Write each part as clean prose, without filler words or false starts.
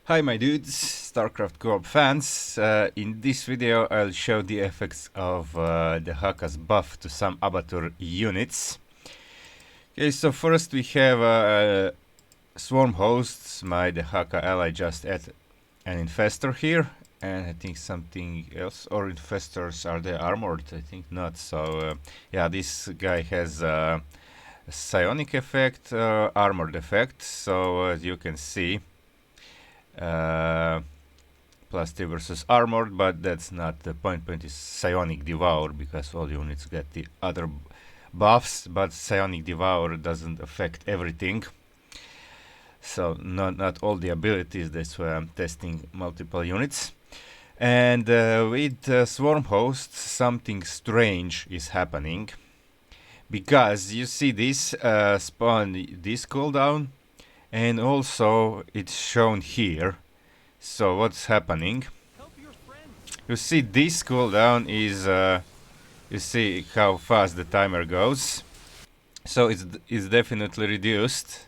Hi my dudes, StarCraft Co-op fans. In this video I'll show the effects of Dehaka's buff to some Abathur units. Okay, so first we have swarm hosts. My Dehaka ally just added an infestor here, and I think something else, or infestors, are they armored? I think not. So yeah, this guy has a psionic effect, armored effect. So as you can see, plus 2 versus armored, but that's not the point. Point is psionic devour, because all units get the other buffs, but psionic devour doesn't affect everything. So not all the abilities. That's why I'm testing multiple units. And with swarm hosts, something strange is happening, because you see this spawn this cooldown, and also it's shown here. So what's happening? You see this cooldown is you see how fast the timer goes. So it's definitely reduced,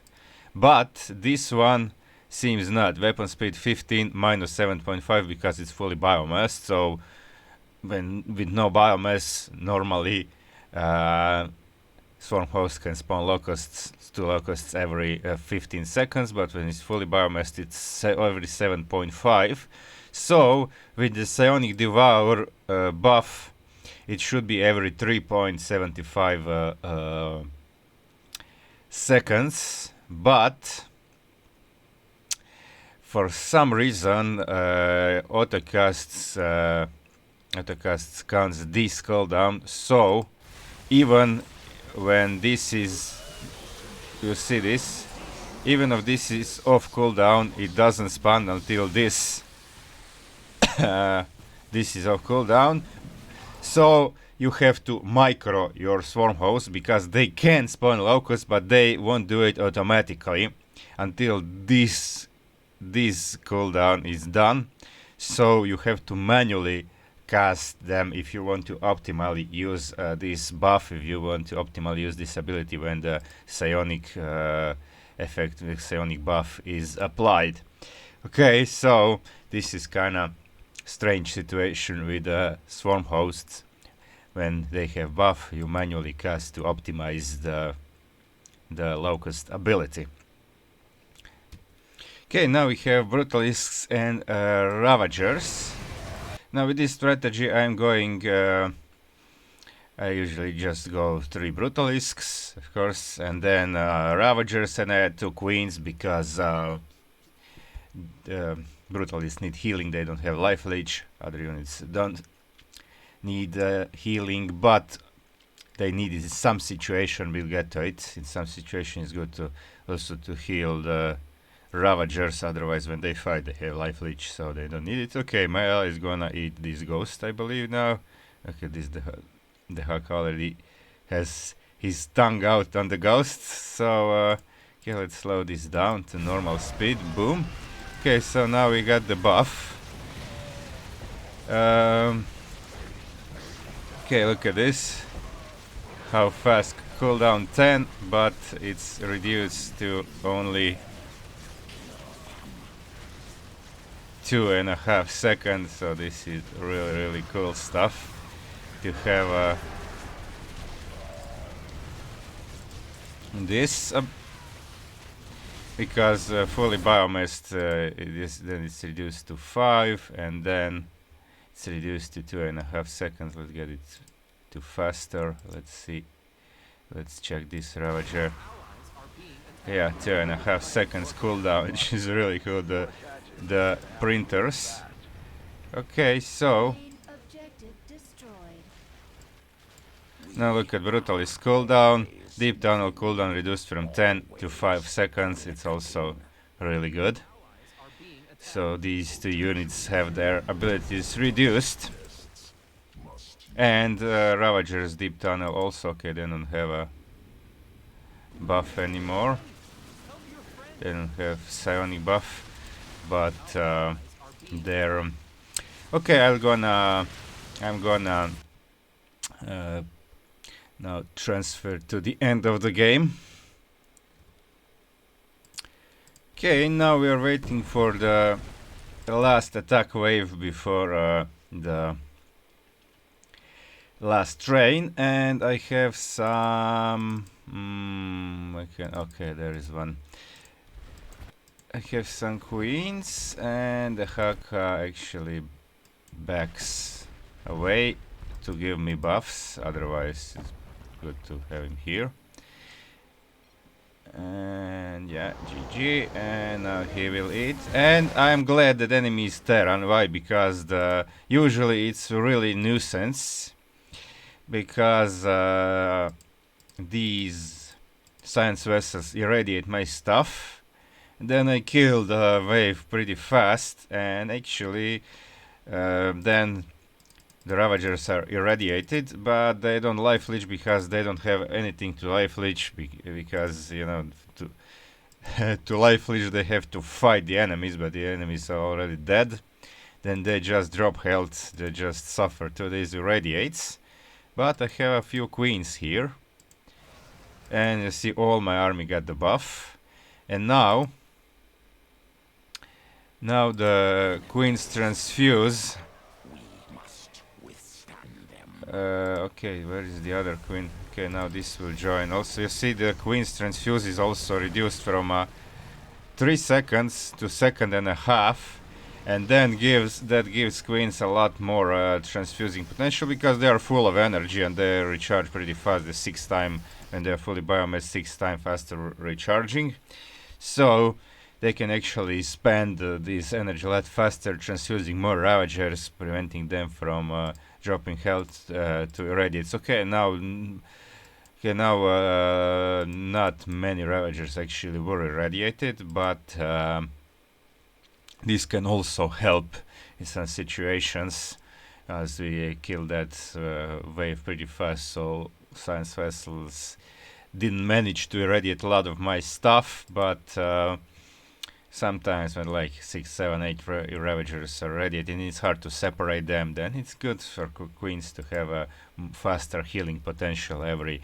but this one seems not. Weapon speed 15 minus 7.5 because it's fully biomass. So when with no biomass, normally swarm host can spawn locusts, 2 locusts every 15 seconds, but when it's fully biomassed, it's every 7.5. So with the psionic devour buff, it should be every 3.75 seconds, but for some reason autocasts counts this cooldown. So even when this is, you see this, even if this is off cooldown, it doesn't spawn until this this is off cooldown. So you have to micro your swarm hosts, because they can spawn locusts, but they won't do it automatically until this cooldown is done. So you have to manually cast them if you want to optimally use this buff, if you want to optimally use this ability when the psionic effect, the psionic buff is applied. Okay, so this is kind of strange situation with swarm hosts. When they have buff, you manually cast to optimize the locust ability. Okay, now we have brutalisks and ravagers. Now with this strategy I'm going, I usually just go 3 brutalisks, of course, and then ravagers, and I add 2 queens, because brutalists need healing, they don't have life leech. Other units don't need healing, but they need it in some situation. We'll get to it. In some situation it's good to also to heal the ravagers, otherwise when they fight they have life leech, so they don't need it. Okay, my ally is gonna eat this ghost, I believe now. Okay, this the Hawk already has his tongue out on the ghost, so okay, let's slow this down to normal speed. Boom. Okay, so now we got the buff. Okay, look at this, how fast cooldown 10, but it's reduced to only 2.5 seconds. So this is really cool stuff to have this because fully biomassed then it's reduced to 5, and then it's reduced to 2.5 seconds. Let's get it to faster. Let's see, let's check this ravager. Yeah, 2.5 seconds cooldown, which is really cool. The printers. Okay, so now look at brutalist cooldown. Deep tunnel cooldown reduced from 10 to 5 seconds. It's also really good. So these 2 units have their abilities reduced. And Ravager's deep tunnel also, okay, they don't have a buff anymore. They don't have psionic buff, but they're okay. I'm gonna now transfer to the end of the game. Okay, now we are waiting for the last attack wave before the last train, and I have some. Okay, there is one. I have some queens, and the Dehaka actually backs away to give me buffs. Otherwise, it's good to have him here. And yeah, GG, and now he will eat. And I'm glad that enemy is Terran. Why? Because usually it's really nuisance. Because these science vessels irradiate my stuff. Then I kill the wave pretty fast, and actually then the Ravagers are irradiated, but they don't life leech because they don't have anything to life leech, because, you know, to life leech they have to fight the enemies, but the enemies are already dead. Then they just drop health, they just suffer to these irradiates. But I have a few queens here, and you see all my army got the buff. And now the queens transfuse. Okay, where is the other queen? Okay, now this will join. Also, you see the queen's transfuse is also reduced from 3 seconds to second and a half, and then gives queens a lot more transfusing potential because they are full of energy and they recharge pretty fast. The 6 time when they are fully biomass, 6 times faster recharging. So they can actually spend this energy a lot faster, transfusing more Ravagers, preventing them from dropping health to irradiates. Okay, now not many Ravagers actually were irradiated, but this can also help in some situations, as we killed that wave pretty fast, so science vessels didn't manage to irradiate a lot of my stuff, but sometimes when like 6, 7, 8 Ravagers are irradiated and it's hard to separate them, then it's good for queens to have a faster healing potential. Every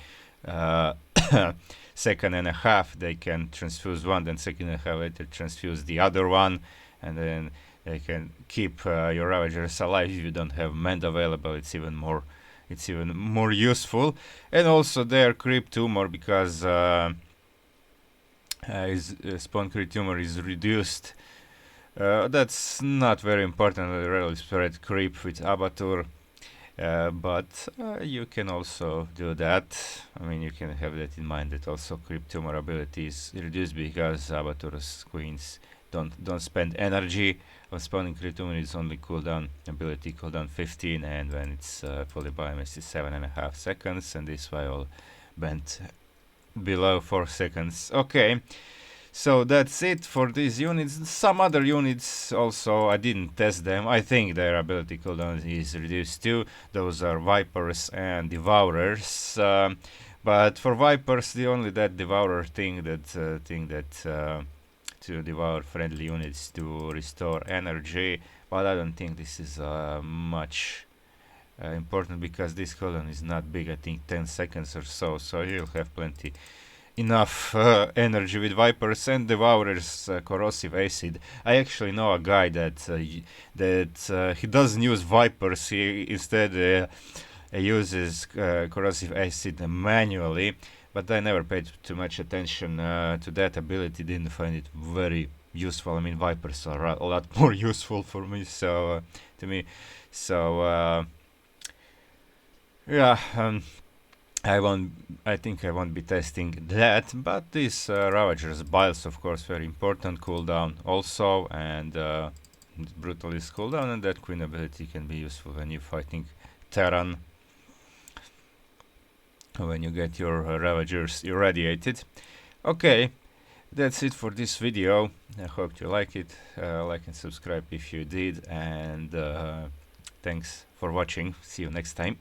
second and a half they can transfuse one, then second and a half later transfuse the other one, and then they can keep your Ravagers alive. If you don't have Mend available, it's even more useful. And also their creep tumor, because his spawn creep tumor is reduced. That's not very important. I rarely spread creep with Abathur, but you can also do that. I mean, you can have that in mind, that also creep tumor ability is reduced because Abathur's queens don't spend energy on spawning creep tumor. It's only cooldown ability, cooldown 15, and when it's fully biomass is 7.5 seconds, and this way all bent below 4 seconds. Okay, so that's it for these units. Some other units also, I didn't test them. I think their ability cooldown is reduced too. Those are Vipers and Devourers. But for Vipers, the only that Devourer thing that to devour friendly units to restore energy. But I don't think this is much important, because this cooldown is not big. I think 10 seconds or so, so you'll have enough energy with Vipers and Devourers. Corrosive acid. I actually know a guy that he doesn't use Vipers. He instead uses corrosive acid manually. But I never paid too much attention to that ability. Didn't find it very useful. I mean, Vipers are a lot more useful for me. So yeah. I think I won't be testing that, but this Ravager's Biles, of course, very important cooldown also, and Brutalist cooldown, and that Queen ability can be useful when you're fighting Terran, when you get your Ravagers irradiated. Okay, that's it for this video. I hope you like it. Like and subscribe if you did, and thanks for watching. See you next time.